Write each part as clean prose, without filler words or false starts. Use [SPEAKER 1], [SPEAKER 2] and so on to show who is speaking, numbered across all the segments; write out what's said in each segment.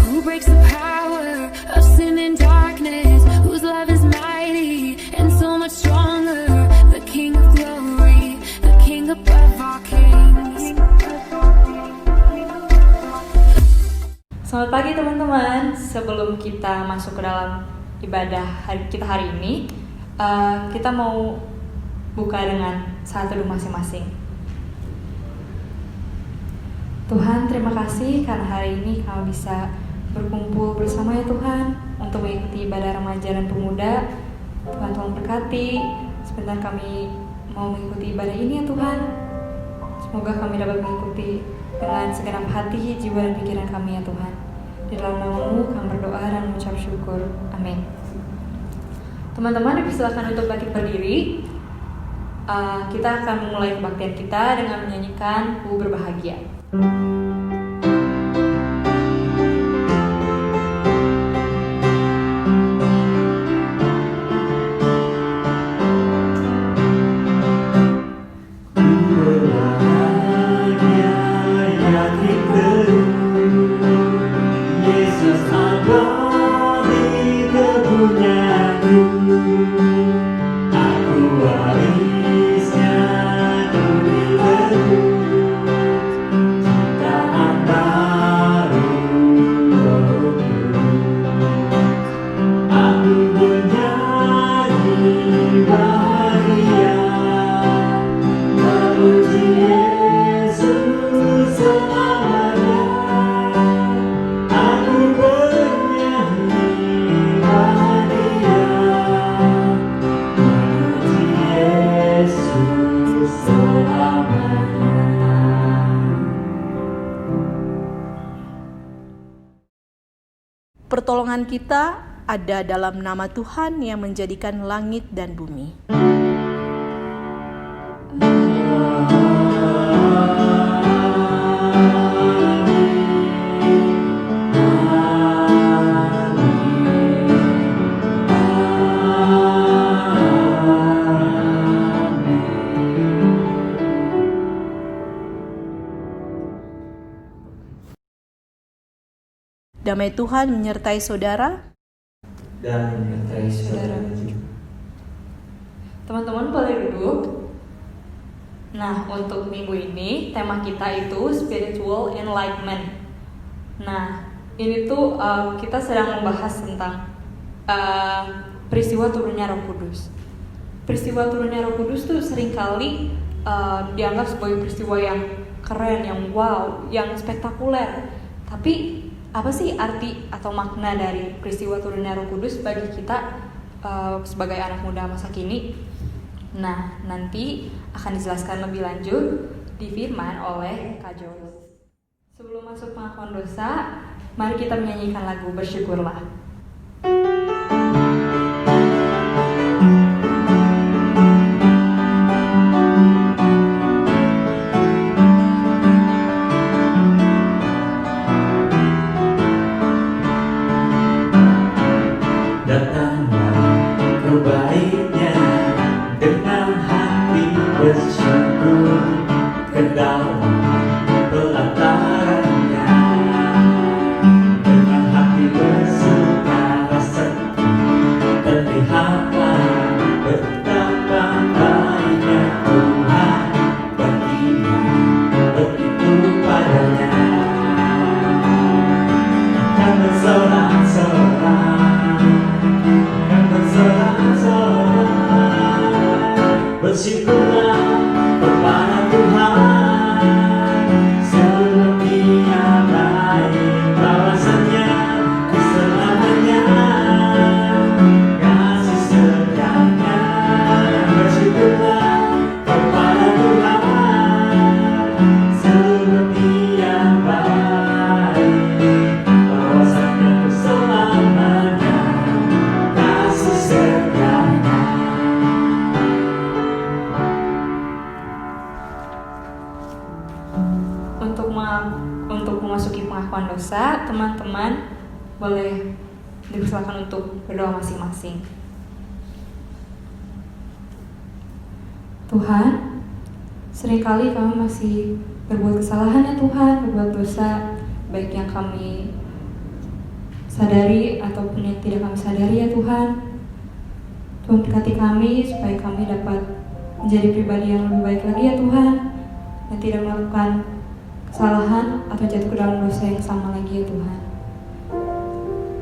[SPEAKER 1] Who breaks the power of sin and darkness? Whose love is mighty and so much stronger? The King of glory, the King above all kings.
[SPEAKER 2] Selamat pagi teman-teman. Sebelum kita masuk ke dalam ibadah kita hari ini, kita mau buka dengan saat teduh masing-masing. Tuhan, terima kasih karena hari ini kami bisa berkumpul bersama ya Tuhan untuk mengikuti ibadah remaja dan pemuda. Tuhan tolong berkati. Sebentar kami mau mengikuti ibadah ini ya Tuhan. Semoga kami dapat mengikuti dengan segenap hati, jiwa, dan pikiran kami ya Tuhan. Di dalam nama-Mu kami berdoa dan mengucap syukur. Amin. Teman-teman dipersilakan untuk bangkit berdiri. Kita akan memulai kebaktian kita dengan menyanyikan Ku Berbahagia.
[SPEAKER 3] Pertolongan kita ada dalam nama Tuhan yang menjadikan langit dan bumi. Damai Tuhan menyertai saudara
[SPEAKER 4] dan menyertai saudara juga.
[SPEAKER 2] Teman-teman boleh duduk. Nah, untuk minggu ini tema kita itu spiritual enlightenment. Nah, ini tuh kita sedang membahas tentang peristiwa turunnya Roh Kudus. Peristiwa turunnya Roh Kudus tuh seringkali dianggap sebagai peristiwa yang keren, yang wow, yang spektakuler. Tapi apa sih arti atau makna dari peristiwa turunnya Roh Kudus bagi kita sebagai anak muda masa kini? Nah, nanti akan dijelaskan lebih lanjut di firman oleh Kak Joyce. Sebelum masuk pengakuan dosa, mari kita menyanyikan lagu Bersyukurlah.
[SPEAKER 4] Bersyukurlah kepada Tuhan, sebab Dia baik, bahwasanya keselamatannya, kasih setianya. Bersyukurlah kepada Tuhan, sebab Dia baik, bahwasanya keselamatannya, kasih setianya.
[SPEAKER 2] Untuk memasuki pengakuan dosa, teman-teman boleh dipersilakan untuk berdoa masing-masing. Tuhan, seringkali kami masih berbuat kesalahan ya Tuhan, berbuat dosa, baik yang kami sadari ataupun yang tidak kami sadari ya Tuhan. Tuhan berkati kami supaya kami dapat menjadi pribadi yang lebih baik lagi ya Tuhan, yang tidak melakukan kesalahan atau jatuh ke dalam dosa yang sama lagi ya Tuhan.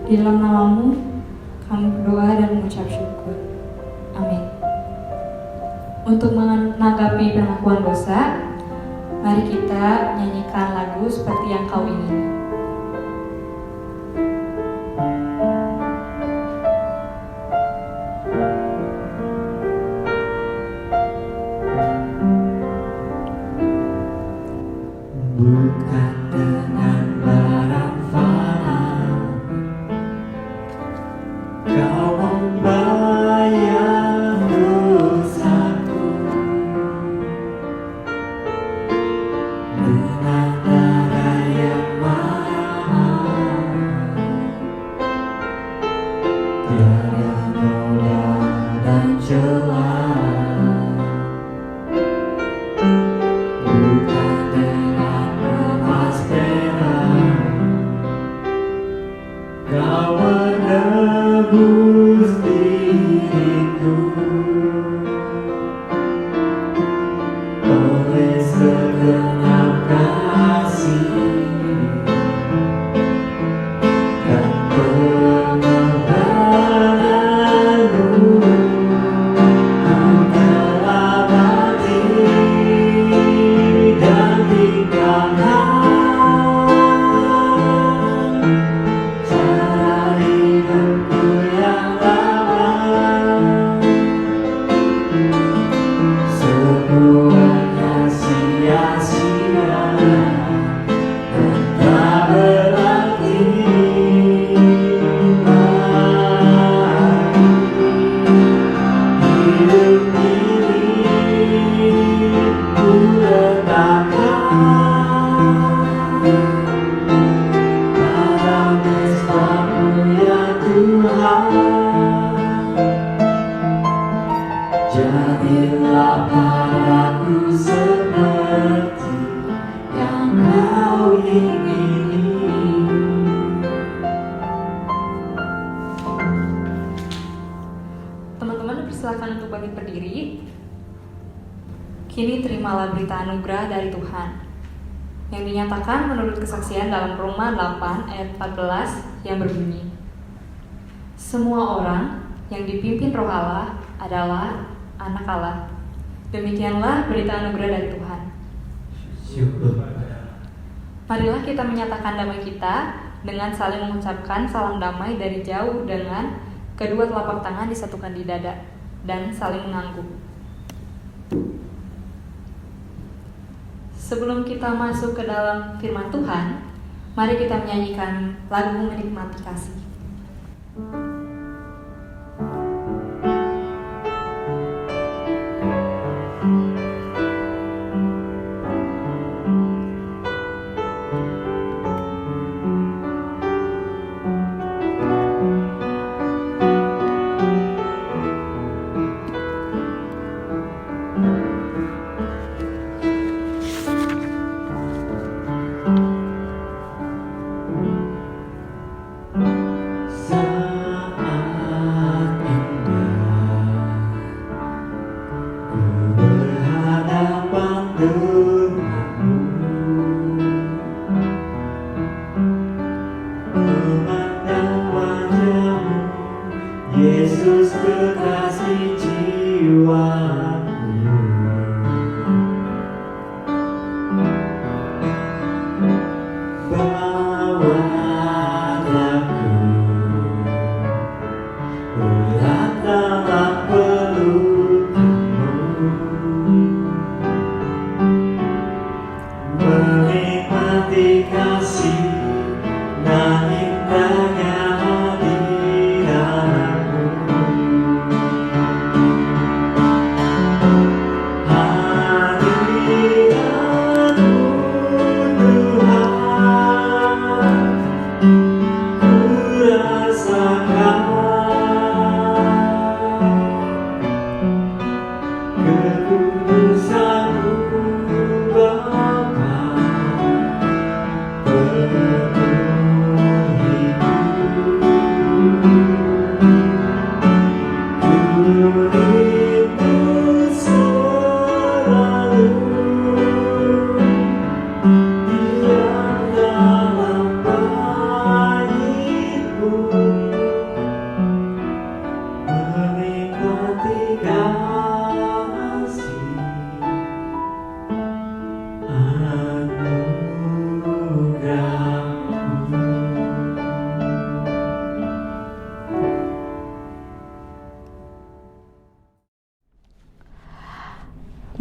[SPEAKER 2] Di dalam nama-Mu kami berdoa dan mengucap syukur. Amin. Untuk menanggapi pengakuan dosa, mari kita nyanyikan lagu seperti yang Kau ingini.
[SPEAKER 4] Bukan dengan barang fana Kau membayar dosaku, dengan darah yang mahal, tiada noda dan celah. Bukan dengan emas perak Kau menebus diriku, oleh segenap kasih dan pengorbanan-Mu. Ku telah mati dan tinggalkan cara hidupku yang lama. Semuanya sia-sia dan tak berarti lagi. Hidup ini ku letakkan pada mezbah-Mu ya Tuhan. Jadilah padaku seperti yang Kau ingini.
[SPEAKER 2] Teman-teman dipersilakan untuk bangkit berdiri. Kini terimalah berita anugerah dari Tuhan yang dinyatakan menurut kesaksian dalam Roma 8 ayat 14 yang berbunyi, semua orang yang dipimpin Roh Allah adalah anak Allah. Demikianlah berita anugerah dari Tuhan.
[SPEAKER 4] Syukur.
[SPEAKER 2] Marilah kita menyatakan damai kita dengan saling mengucapkan salam damai dari jauh dengan kedua telapak tangan disatukan di dada dan saling mengangguk. Sebelum kita masuk ke dalam firman Tuhan, mari kita menyanyikan lagu Menikmati Kasih.
[SPEAKER 4] Yesus kekasih jiwaku, bawalah ku urat dalam pelukmu, menikmati kasih nan indahnya hadiratmu. Kekudusan-Mu Bapa, penuhi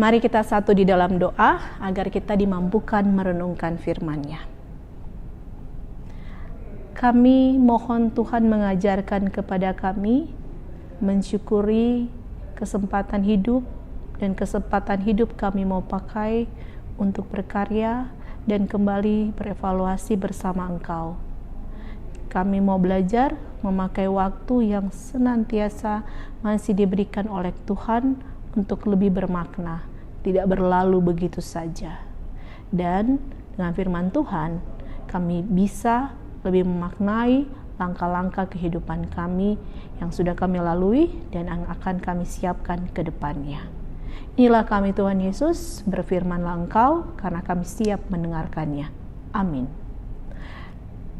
[SPEAKER 3] Mari kita satu di dalam doa agar kita dimampukan merenungkan firman-Nya. Kami mohon Tuhan mengajarkan kepada kami mensyukuri kesempatan hidup, dan kesempatan hidup kami mau pakai untuk berkarya dan kembali berevaluasi bersama Engkau. Kami mau belajar memakai waktu yang senantiasa masih diberikan oleh Tuhan untuk lebih bermakna, tidak berlalu begitu saja. Dan dengan firman Tuhan, kami bisa lebih memaknai langkah-langkah kehidupan kami yang sudah kami lalui dan yang akan kami siapkan ke depannya. Inilah kami Tuhan Yesus, berfirmanlah Engkau karena kami siap mendengarkannya. Amin.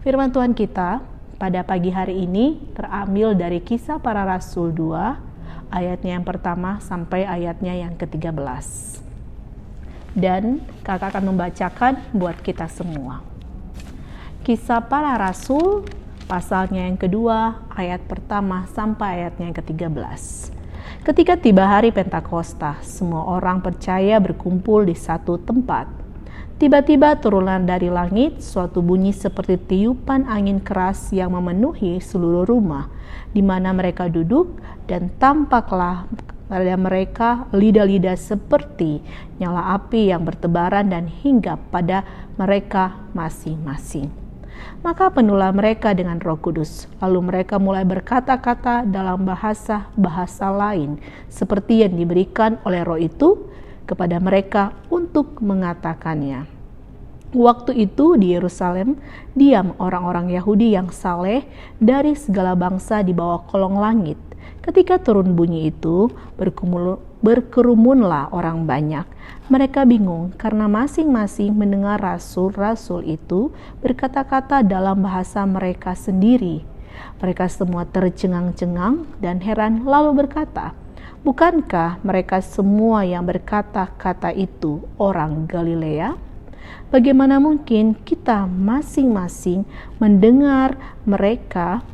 [SPEAKER 3] Firman Tuhan kita pada pagi hari ini terambil dari Kisah Para Rasul 2, ayatnya yang pertama sampai ayatnya yang ke-13. Dan kakak akan membacakan buat kita semua. Kisah Para Rasul, pasalnya yang kedua, ayat pertama sampai ayatnya yang ke-13. Ketika tiba hari Pentakosta, semua orang percaya berkumpul di satu tempat. Tiba-tiba turunlah dari langit suatu bunyi seperti tiupan angin keras yang memenuhi seluruh rumah di mana mereka duduk, dan tampaklah pada mereka lidah-lidah seperti nyala api yang bertebaran dan hinggap pada mereka masing-masing. Maka penuhlah mereka dengan Roh Kudus, lalu mereka mulai berkata-kata dalam bahasa lain seperti yang diberikan oleh Roh itu kepada mereka untuk mengatakannya. Waktu itu di Yerusalem diam orang-orang Yahudi yang saleh dari segala bangsa di bawah kolong langit. Ketika turun bunyi itu, berkerumunlah orang banyak. Mereka bingung karena masing-masing mendengar rasul-rasul itu berkata-kata dalam bahasa mereka sendiri. Mereka semua tercengang-cengang dan heran lalu berkata, "Bukankah mereka semua yang berkata-kata itu orang Galilea? Bagaimana mungkin kita masing-masing mendengar mereka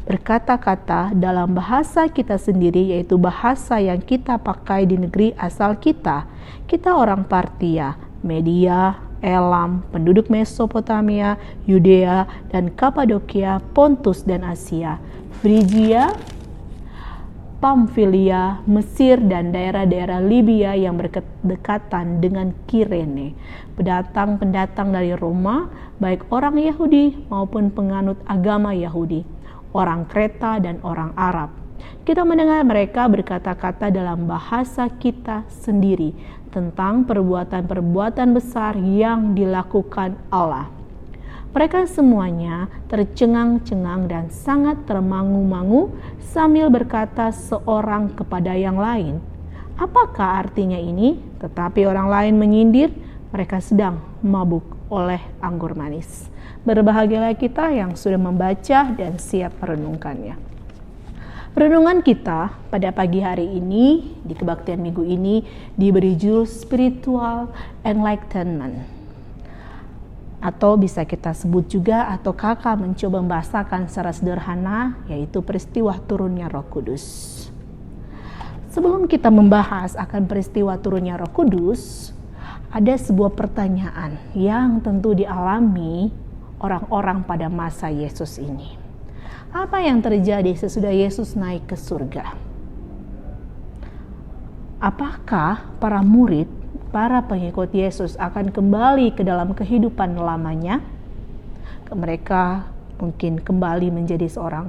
[SPEAKER 3] berkata-kata dalam bahasa kita sendiri, yaitu bahasa yang kita pakai di negeri asal kita? Kita orang Partia, Media, Elam, penduduk Mesopotamia, Yudea dan Kapadokia, Pontus dan Asia, Frigia, Pamfilia, Mesir dan daerah-daerah Libya yang berdekatan dengan Kirene. Pendatang-pendatang dari Roma, baik orang Yahudi maupun penganut agama Yahudi, orang Kreta dan orang Arab. Kita mendengar mereka berkata-kata dalam bahasa kita sendiri tentang perbuatan-perbuatan besar yang dilakukan Allah. Mereka semuanya tercengang-cengang dan sangat termangu-mangu sambil berkata seorang kepada yang lain, "Apakah artinya ini?" Tetapi orang lain menyindir, mereka sedang mabuk oleh anggur manis. Berbahagialah kita yang sudah membaca dan siap merenungkannya. Renungan kita pada pagi hari ini, di kebaktian minggu ini, diberi judul Spiritual Enlightenment. Atau bisa kita sebut juga, atau kakak mencoba membahasakan secara sederhana, yaitu peristiwa turunnya Roh Kudus. Sebelum kita membahas akan peristiwa turunnya Roh Kudus, ada sebuah pertanyaan yang tentu dialami orang-orang pada masa Yesus ini. Apa yang terjadi sesudah Yesus naik ke surga? Apakah para murid, para pengikut Yesus akan kembali ke dalam kehidupan lamanya? Mereka mungkin kembali menjadi seorang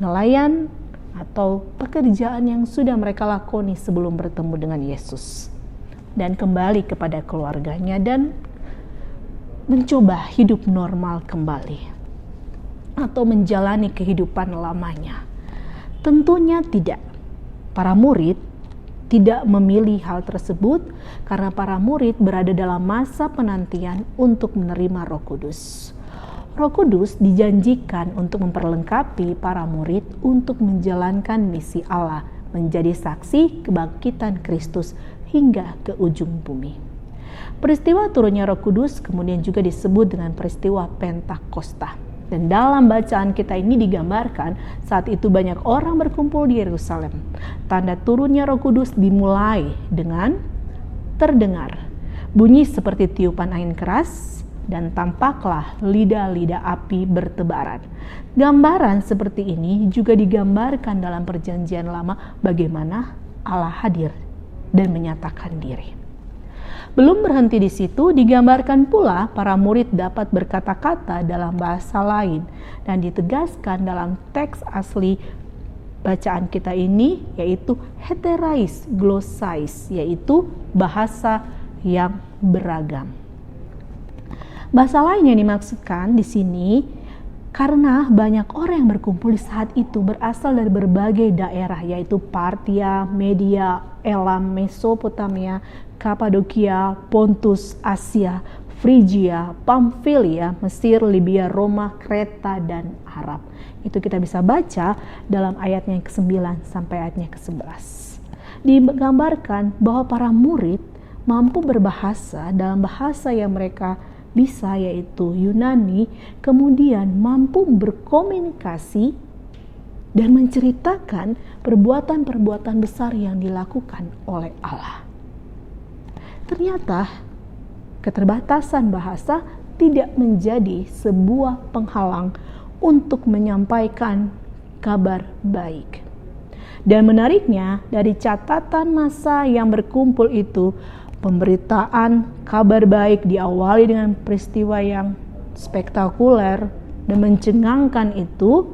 [SPEAKER 3] nelayan atau pekerjaan yang sudah mereka lakoni sebelum bertemu dengan Yesus, dan kembali kepada keluarganya dan mencoba hidup normal kembali, atau menjalani kehidupan lamanya. Tentunya tidak. Para murid tidak memilih hal tersebut karena para murid berada dalam masa penantian untuk menerima Roh Kudus. Roh Kudus dijanjikan untuk memperlengkapi para murid untuk menjalankan misi Allah, menjadi saksi kebangkitan Kristus hingga ke ujung bumi. Peristiwa turunnya Roh Kudus kemudian juga disebut dengan peristiwa Pentakosta. Dan dalam bacaan kita ini digambarkan saat itu banyak orang berkumpul di Yerusalem. Tanda turunnya Roh Kudus dimulai dengan terdengar bunyi seperti tiupan angin keras, dan tampaklah lidah-lidah api bertebaran. Gambaran seperti ini juga digambarkan dalam Perjanjian Lama bagaimana Allah hadir dan menyatakan diri. Belum berhenti di situ, digambarkan pula para murid dapat berkata-kata dalam bahasa lain, dan ditegaskan dalam teks asli bacaan kita ini, yaitu heterais glossais, yaitu bahasa yang beragam. Bahasa lain yang dimaksudkan di sini karena banyak orang yang berkumpul di saat itu berasal dari berbagai daerah, yaitu Partia, Media, Elam, Mesopotamia, Kapadokia, Pontus, Asia, Frigia, Pamfilia, Mesir, Libya, Roma, Kreta, dan Arab. Itu kita bisa baca dalam ayatnya yang ke-9 sampai ayatnya ke-11. Digambarkan bahwa para murid mampu berbahasa dalam bahasa yang mereka bisa, yaitu Yunani, kemudian mampu berkomunikasi dan menceritakan perbuatan-perbuatan besar yang dilakukan oleh Allah. Ternyata keterbatasan bahasa tidak menjadi sebuah penghalang untuk menyampaikan kabar baik. Dan menariknya, dari catatan massa yang berkumpul itu, pemberitaan kabar baik diawali dengan peristiwa yang spektakuler dan mencengangkan itu,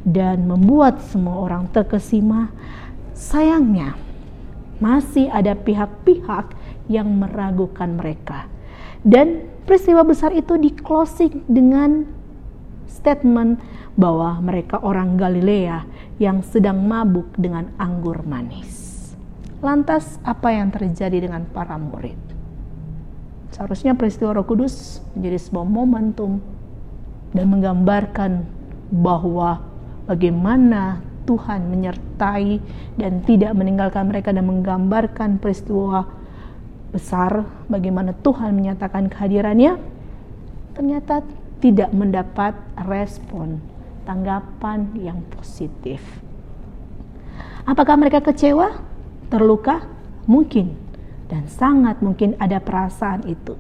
[SPEAKER 3] dan membuat semua orang terkesima. Sayangnya, masih ada pihak-pihak yang meragukan mereka. Dan peristiwa besar itu di-closing dengan statement bahwa mereka orang Galilea yang sedang mabuk dengan anggur manis. Lantas apa yang terjadi dengan para murid? Seharusnya peristiwa Roh Kudus menjadi sebuah momentum dan menggambarkan bahwa bagaimana Tuhan menyertai dan tidak meninggalkan mereka, dan menggambarkan peristiwa besar bagaimana Tuhan menyatakan kehadirannya. Ternyata tidak mendapat respon, tanggapan yang positif. Apakah mereka kecewa? Terluka? Mungkin, dan sangat mungkin ada perasaan itu.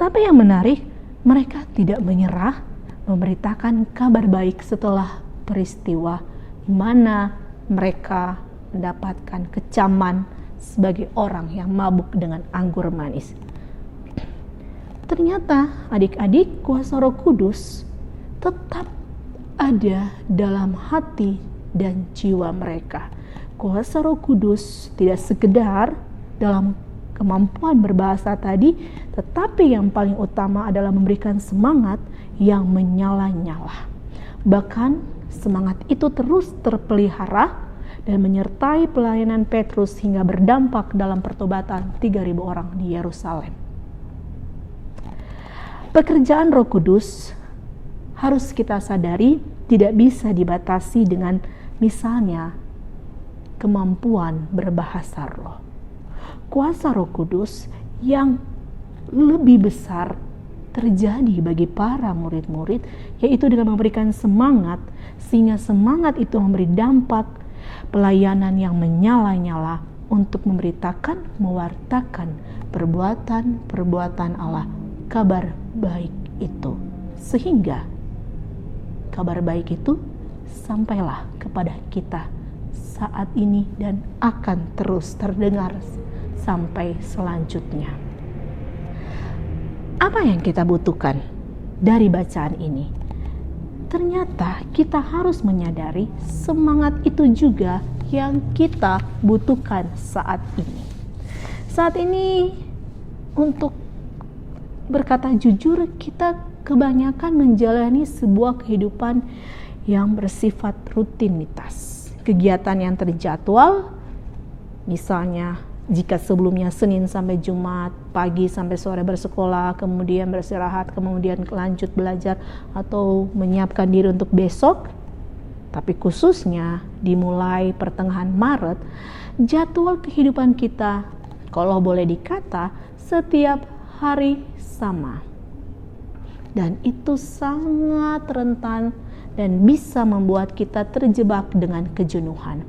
[SPEAKER 3] Tapi yang menarik, mereka tidak menyerah memberitakan kabar baik setelah peristiwa di mana mereka mendapatkan kecaman sebagai orang yang mabuk dengan anggur manis. Ternyata adik-adik, kuasa Roh Kudus tetap ada dalam hati dan jiwa mereka. Kuasa Roh Kudus tidak sekedar dalam kemampuan berbahasa tadi, tetapi yang paling utama adalah memberikan semangat yang menyala-nyala. Bahkan semangat itu terus terpelihara dan menyertai pelayanan Petrus hingga berdampak dalam pertobatan 3.000 orang di Yerusalem. Pekerjaan Roh Kudus harus kita sadari tidak bisa dibatasi dengan misalnya kemampuan berbahasa roh. Kuasa Roh Kudus yang lebih besar terjadi bagi para murid-murid, yaitu dengan memberikan semangat, sehingga semangat itu memberi dampak pelayanan yang menyala-nyala untuk memberitakan, mewartakan perbuatan-perbuatan Allah, kabar baik itu, sehingga kabar baik itu sampailah kepada kita saat ini dan akan terus terdengar sampai selanjutnya. Apa yang kita butuhkan dari bacaan ini? Ternyata kita harus menyadari semangat itu juga yang kita butuhkan saat ini. Saat ini, untuk berkata jujur, kita kebanyakan menjalani sebuah kehidupan yang bersifat rutinitas. Kegiatan yang terjadwal, misalnya jika sebelumnya Senin sampai Jumat, pagi sampai sore bersekolah, kemudian beristirahat, kemudian lanjut belajar atau menyiapkan diri untuk besok. Tapi khususnya dimulai pertengahan Maret, jadwal kehidupan kita, kalau boleh dikata, setiap hari sama. Dan itu sangat rentan dan bisa membuat kita terjebak dengan kejenuhan.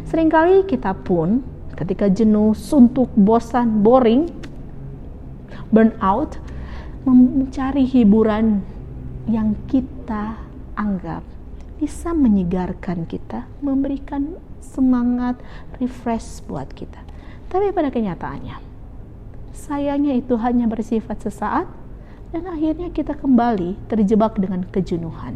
[SPEAKER 3] Seringkali kita pun ketika jenuh, suntuk, bosan, boring, burn out, mencari hiburan yang kita anggap bisa menyegarkan kita, memberikan semangat, refresh buat kita. Tapi pada kenyataannya, sayangnya itu hanya bersifat sesaat dan akhirnya kita kembali terjebak dengan kejenuhan.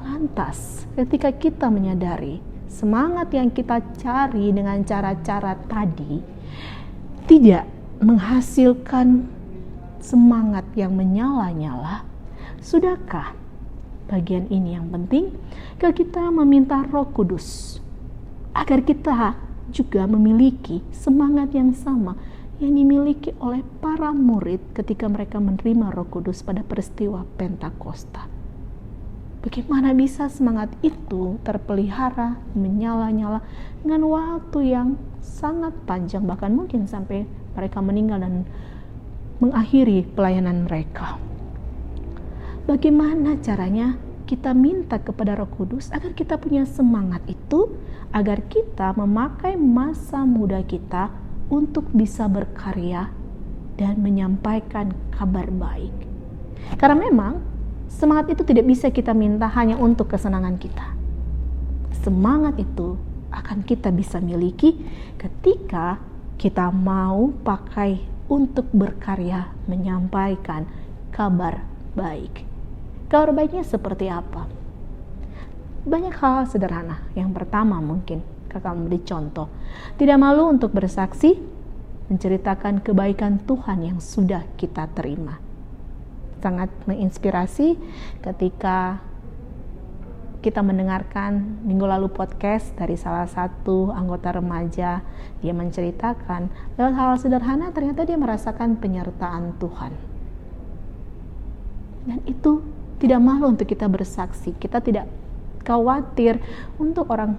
[SPEAKER 3] Lantas, ketika kita menyadari semangat yang kita cari dengan cara-cara tadi tidak menghasilkan semangat yang menyala-nyala, sudahkah bagian ini yang penting? Kita meminta Roh Kudus agar kita juga memiliki semangat yang sama yang dimiliki oleh para murid ketika mereka menerima Roh Kudus pada peristiwa Pentakosta. Bagaimana bisa semangat itu terpelihara, menyala-nyala dengan waktu yang sangat panjang, bahkan mungkin sampai mereka meninggal dan mengakhiri pelayanan mereka. Bagaimana caranya kita minta kepada Roh Kudus agar kita punya semangat itu, agar kita memakai masa muda kita untuk bisa berkarya dan menyampaikan kabar baik. Karena memang semangat itu tidak bisa kita minta hanya untuk kesenangan kita. Semangat itu akan kita bisa miliki ketika kita mau pakai untuk berkarya menyampaikan kabar baik. Kabar baiknya seperti apa? Banyak hal sederhana. Yang pertama mungkin kakak memberi contoh. Tidak malu untuk bersaksi, menceritakan kebaikan Tuhan yang sudah kita terima. Sangat menginspirasi ketika kita mendengarkan minggu lalu podcast dari salah satu anggota remaja. Dia menceritakan lewat hal sederhana ternyata dia merasakan penyertaan Tuhan. Dan itu tidak malu untuk kita bersaksi. Kita tidak khawatir untuk orang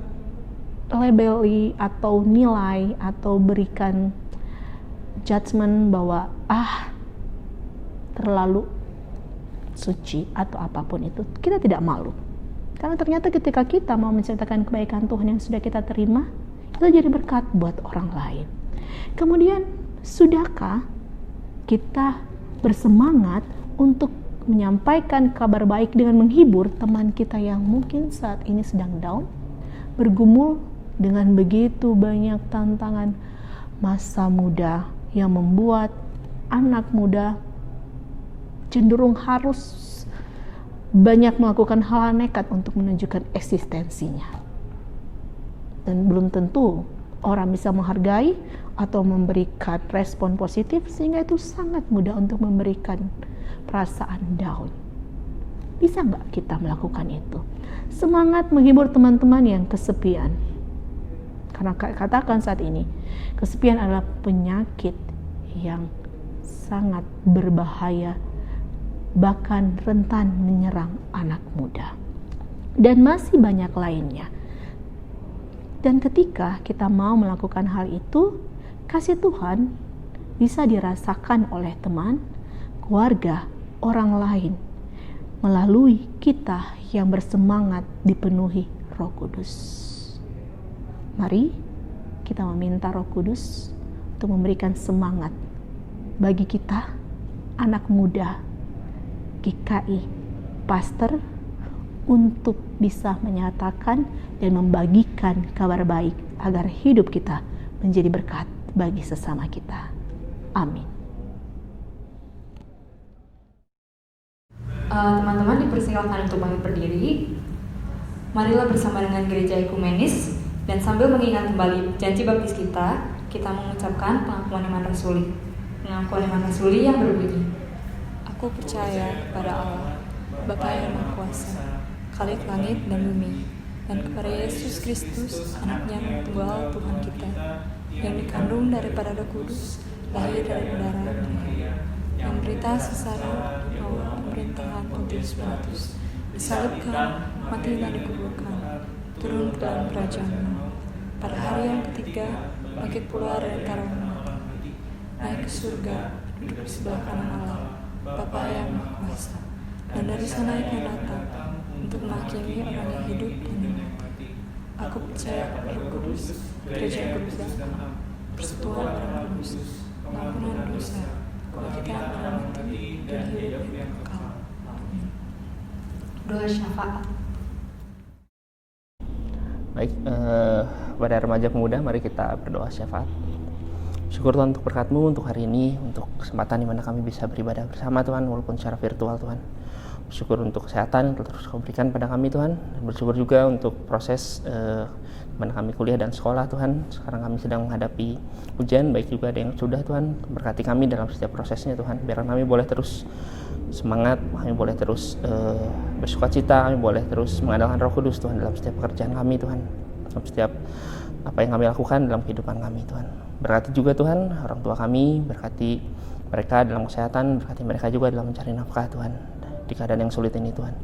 [SPEAKER 3] labeli atau nilai atau berikan judgement bahwa terlalu suci atau apapun itu. Kita tidak malu. Karena ternyata ketika kita mau menceritakan kebaikan Tuhan yang sudah kita terima, itu jadi berkat buat orang lain. Kemudian, sudahkah kita bersemangat untuk menyampaikan kabar baik dengan menghibur teman kita yang mungkin saat ini sedang down, bergumul dengan begitu banyak tantangan masa muda yang membuat anak muda cenderung harus banyak melakukan hal nekat untuk menunjukkan eksistensinya. Dan belum tentu orang bisa menghargai atau memberikan respon positif, sehingga itu sangat mudah untuk memberikan perasaan down. Bisa nggak kita melakukan itu? Semangat menghibur teman-teman yang kesepian. Karena katakan saat ini, kesepian adalah penyakit yang sangat berbahaya, bahkan rentan menyerang anak muda. Dan masih banyak lainnya. Dan ketika kita mau melakukan hal itu, kasih Tuhan bisa dirasakan oleh teman, keluarga, orang lain melalui kita yang bersemangat dipenuhi Roh Kudus. Mari kita meminta Roh Kudus untuk memberikan semangat bagi kita, anak muda GKI Pastor, untuk bisa menyatakan dan membagikan kabar baik agar hidup kita menjadi berkat bagi sesama kita. Amin.
[SPEAKER 2] Teman-teman dipersilakan untuk bangkit berdiri. Marilah bersama dengan gereja ekumenis dan sambil mengingat kembali janji baptis kita mengucapkan pengakuan iman rasuli. Pengakuan iman rasuli yang berbunyi: Aku percaya kepada Allah, Bapa yang Maha Kuasa, Khalik langit dan bumi, dan kepada Yesus Kristus, Anaknya yang tunggal Tuhan kita, yang dikandung daripada Roh Kudus, lahir dari darah Maria, yang berita sengsara di bawah pemerintahan Pontius Pilatus, disalibkan, mati dan dikuburkan, turun ke dalam kerajaan-Mu. Pada hari yang ketiga, bangkit pula dari antara orang mati, naik ke surga, duduk di sebelah kanan Allah, Bapa yang Maha Kuasa, dan dari sana akan datang untuk menghakimi orang yang hidup dan yang mati. Aku percaya pada Roh Kudus, gereja kudus dan am, persekutuan orang kudus, pengampunan dosa, kebangkitan orang mati, dan hidup yang kekal. Amin. Doa syafaat.
[SPEAKER 5] Baik, pada remaja pemuda, mari kita berdoa syafaat. Syukur Tuhan untuk berkat-Mu untuk hari ini, untuk kesempatan di mana kami bisa beribadah bersama Tuhan, walaupun secara virtual Tuhan. Bersyukur untuk kesehatan yang terus Kau berikan pada kami Tuhan. Dan bersyukur juga untuk proses di mana kami kuliah dan sekolah Tuhan. Sekarang kami sedang menghadapi ujian, baik juga ada yang sudah Tuhan. Berkati kami dalam setiap prosesnya Tuhan. Biar kami boleh terus semangat, kami boleh terus bersukacita, kami boleh terus mengandalkan Roh Kudus Tuhan dalam setiap pekerjaan kami Tuhan, dalam setiap apa yang kami lakukan dalam kehidupan kami Tuhan. Berkati juga Tuhan orang tua kami, berkati mereka dalam kesehatan, berkati mereka juga dalam mencari nafkah Tuhan di keadaan yang sulit ini Tuhan.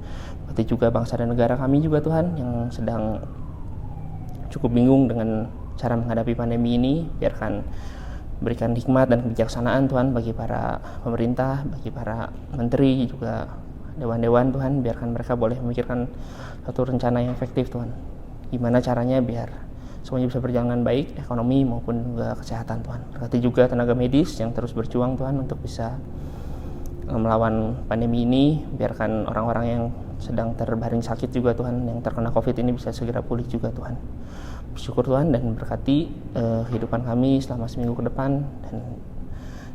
[SPEAKER 5] Berkati juga bangsa dan negara kami juga Tuhan yang sedang cukup bingung dengan cara menghadapi pandemi ini. Biarkan berikan hikmat dan kebijaksanaan Tuhan bagi para pemerintah, bagi para menteri, juga dewan-dewan Tuhan. Biarkan mereka boleh memikirkan satu rencana yang efektif Tuhan. Gimana caranya biar semuanya bisa berjalan dengan baik, ekonomi maupun juga kesehatan Tuhan. Berkati juga tenaga medis yang terus berjuang Tuhan untuk bisa melawan pandemi ini. Biarkan orang-orang yang sedang terbaring sakit juga Tuhan, yang terkena COVID ini bisa segera pulih juga Tuhan. Bersyukur Tuhan dan berkati kehidupan kami selama seminggu ke depan dan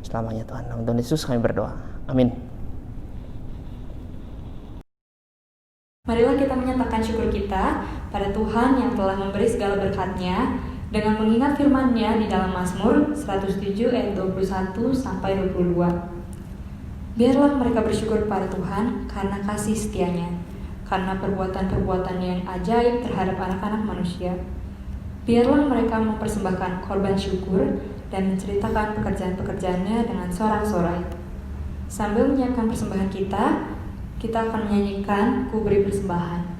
[SPEAKER 5] selamanya Tuhan. Dalam Tuhan Yesus kami berdoa. Amin.
[SPEAKER 2] Marilah kita menyatakan syukur kita pada Tuhan yang telah memberi segala berkat-Nya dengan mengingat firman-Nya di dalam Mazmur 107 ayat 21 sampai 22. Biarlah mereka bersyukur pada Tuhan karena kasih setia-Nya, karena perbuatan-perbuatan-Nya yang ajaib terhadap anak-anak manusia. Biarlah mereka mempersembahkan korban syukur dan menceritakan pekerjaan-pekerjaannya dengan sorak-sorai. Sambil menyiapkan persembahan kita akan menyanyikan Ku Beri Persembahan.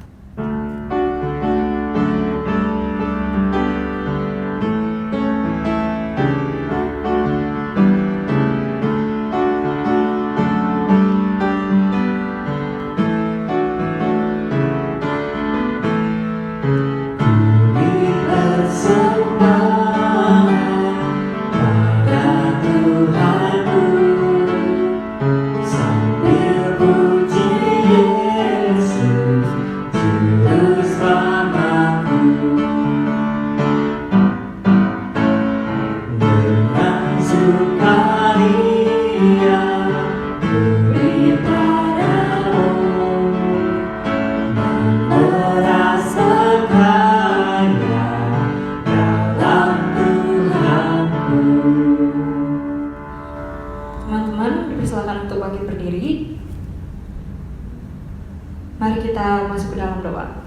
[SPEAKER 2] Mari kita masuk ke dalam doa.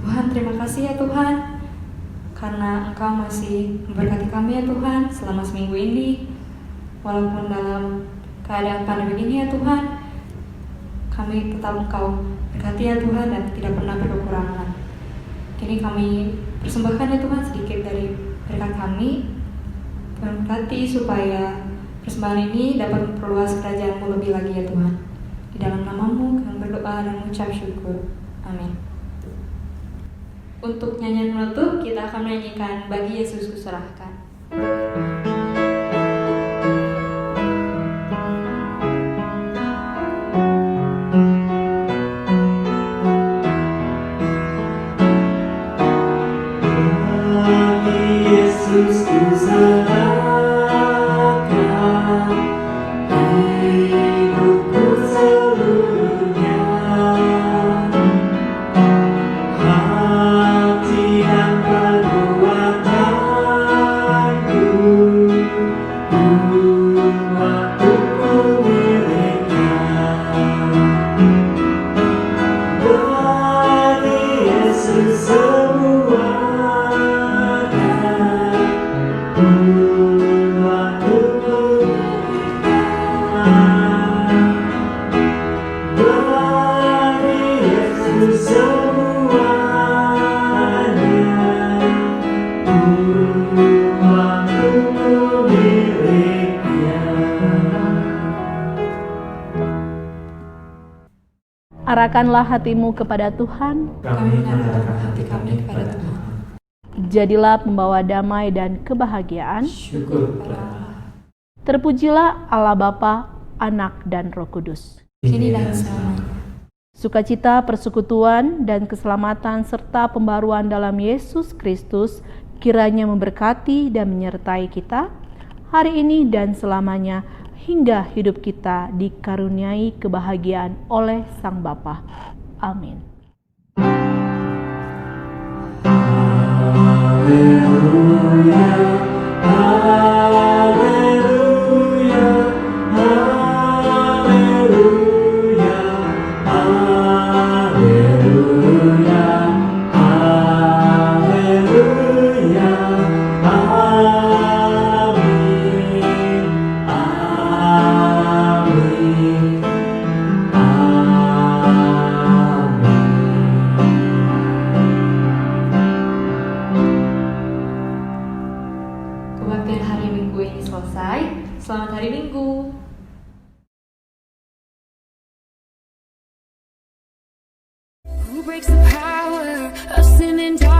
[SPEAKER 2] Tuhan, terima kasih ya Tuhan, karena Engkau masih memberkati kami ya Tuhan selama seminggu ini. Walaupun dalam keadaan pandemi ini ya Tuhan, kami tetap Engkau berkati ya Tuhan dan tidak pernah berkekurangan. Kini kami persembahkan ya Tuhan sedikit dari berkat kami. Tuhan berkati supaya persembahan ini dapat memperluas kerajaan-Mu lebih lagi ya Tuhan. Di dalam nama-Mu kami berdoa dan mengucap syukur. Amin. Untuk nyanyian penutup, kita akan menyanyikan Bagi Yesus Kuserahkan.
[SPEAKER 4] Bagi Yesus kuserahkan hidupku seluruhnya, hati dan perbuatanku, waktuku miliknya. Bagi Yesus semuanya, waktuku bagi Yesus semuanya, waktuku miliknya.
[SPEAKER 3] Arahkanlah hatimu kepada Tuhan,
[SPEAKER 4] Kami mengarahkan hati kami kepada Tuhan.
[SPEAKER 3] jadilah pembawa damai dan kebahagiaan.
[SPEAKER 4] Syukur kepada Allah.
[SPEAKER 3] Terpujilah Allah Bapa, Anak, dan Roh Kudus.
[SPEAKER 2] Kini dan selamanya.
[SPEAKER 3] Sukacita, persekutuan, dan keselamatan serta pembaruan dalam Yesus Kristus kiranya memberkati dan menyertai kita hari ini dan selamanya hingga hidup kita dikaruniai kebahagiaan oleh Sang Bapa. Amin.
[SPEAKER 4] Haleluya, haleluya, haleluya, haleluya, haleluya, amin, amin,
[SPEAKER 2] Kebaktian hari Minggu ini selesai. Selamat hari Minggu.
[SPEAKER 1] Who breaks the power of sin and darkness?